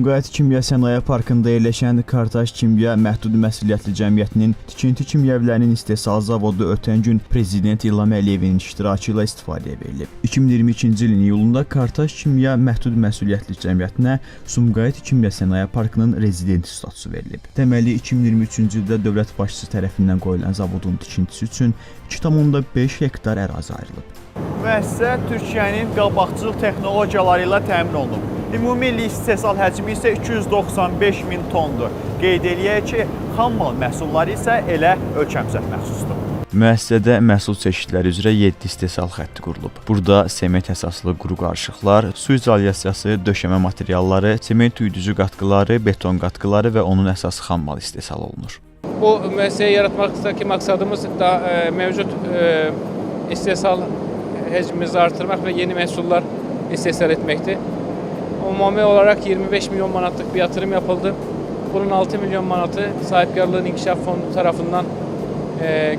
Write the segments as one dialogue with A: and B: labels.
A: Sumqayıt Kimya Sənaye Parkında yerləşən Kartaş Kimya Məhdud Məsuliyyətli Cəmiyyətinin tikinti kimyəvilərinin istehsal zavodu ötən gün Prezident İlham Əliyevin iştirakı ilə istifadəyə verilib. 2022-ci ilin iyulunda Kartaş Kimya Məhdud Məsuliyyətli Cəmiyyətinə Sumqayıt Kimya Sənaye Parkının rezidenti statusu verilib. Təməli 2023-cü ildə dövlət başçısı tərəfindən qoyulan zavodun tikintisi üçün 2,5 hektar ərazi ayrılıb.
B: Müəssisə Türkiyənin qabaqcıl texnologiyaları ilə təmin olunub. Ümumi illik istehsal həcmi isə 295 min tondur. Qeyd eləyək ki, xammal məhsulları isə elə ölkəmizə məxsusdur.
A: Müəssisədə məhsul çeşidləri üzrə 7 istehsal xətti qurulub. Burada sement əsaslı quru qarışıqlar, su izolyasiyası, döşəmə materialları, sement üyüdücü qatqıları, beton qatqıları və onun əsas xammal istehsal olunur.
C: Bu müəssisəyi yaratmaqdaki maksadımız da mevcut istehsal həcmimizi artırmaq və yeni məhsullar istehsal etməkdir. Umumi olarak 25 milyon manatlık bir yatırım yapıldı. Bunun 6 milyon manatı Sahipkarlığın İnkişaf Fondu tarafından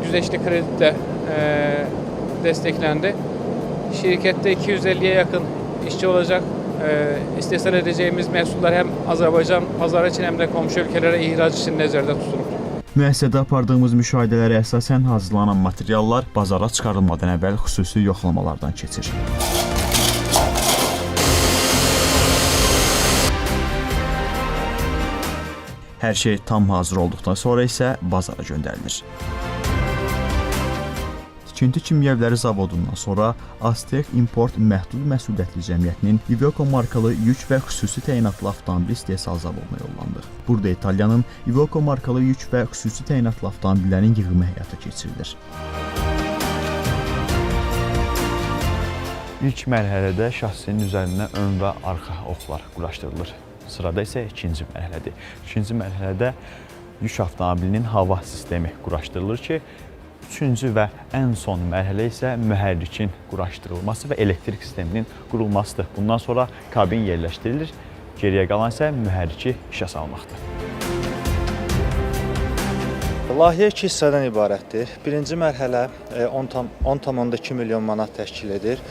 C: güzeşli kreditle desteklendi. Şirkette 250'ye yakın işçi olacak. İstehsal edeceğimiz məhsullar hem Azərbaycan pazarı için hem de komşu ülkelere ihraç için nəzərdə tutulur.
A: Müəssisədə apardığımız müşahidələrə əsasən hazırlanan materiallar bazara çıxarılmadan əvvəl xüsusi yoxlamalardan keçir. Hər şey tam hazır olduqdan sonra isə bazara göndərilir. Tikinti kimyəviləri zavodundan sonra Aztek Import Məhdud Məsuliyyətli Cəmiyyətinin Iveco markalı yük və xüsusi təyinatlı avtomobil istehsal zavoduna yollandıq. Burada İtaliyanın Iveco markalı yük və xüsusi təyinatlı avtomobillərin yığımı həyata keçirilir. İlk mərhələdə şassinin üzərindən ön və arxa oxlar quraşdırılır. Sırada isə ikinci mərhələdir. İkinci mərhələdə yük avtomobilinin hava sistemi quraşdırılır ki, üçüncü və ən son mərhələ isə mühərrikin quraşdırılması və elektrik sisteminin qurulmasıdır. Bundan sonra kabin yerləşdirilir, geriyə qalan isə mühərriki işə salmaqdır.
D: Layihə 2 hissədən ibarətdir. Birinci mərhələ 10,2 milyon manat təşkil edir.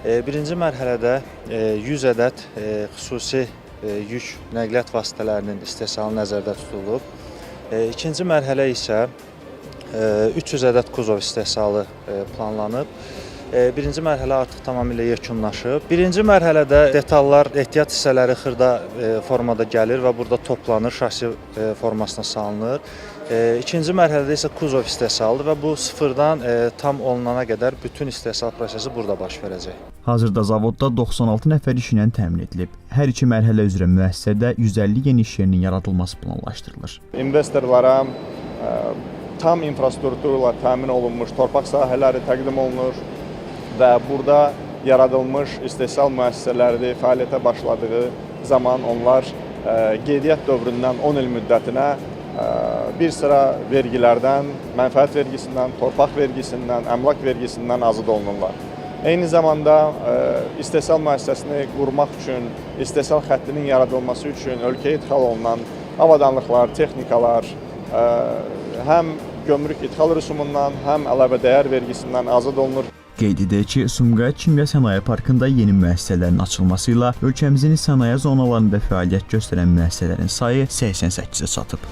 D: Birinci mərhələdə 100 ədəd xüsusi yük nəqliyyat vasitələrinin istehsalı nəzərdə tutulub. İkinci mərhələ isə 300 ədəd kuzov istehsalı planlanıb. Birinci mərhələ artıq tamamilə yekunlaşıb. Birinci mərhələdə detallar, ehtiyat hissələri xırda formada gəlir və burada toplanır, şasi formasına salınır. İkinci mərhələdə isə kuzov istehsalıdır və bu sıfırdan tam olunana qədər bütün istehsal prosesi burada baş verəcək.
A: Hazırda zavodda 96 nəfər işlə təmin edilib. Hər iki mərhələ üzrə müəssisədə 150 yeni iş yerinin yaradılması planlaşdırılır.
E: İnvestorlara tam infrastrukturla təmin olunmuş torpaq sahələri təqdim olunur və burada yaradılmış istehsal müəssisələri fəaliyyətə başladığı zaman onlar qeydiyyat dövründən 10 il müddətinə bir sıra vergilərdən, mənfəət vergisindən, torpaq vergisindən, əmlak vergisindən azad olunurlar. Eyni zamanda istehsal müəssisəsini qurmaq üçün, istehsal xəttinin yaradılması üçün ölkəyə idxal olunan avadanlıqlar, texnikalar həm gömrük idxal rüsumundan, həm əlavə dəyər vergisindən azad olunur.
A: Qeyd edək ki, Sumqayıt Kimya Sənaye Parkında yeni müəssisələrin açılması ilə ölkəmizin sənaye zonalarında fəaliyyət göstərən müəssisələrin sayı 88-ə çatıb.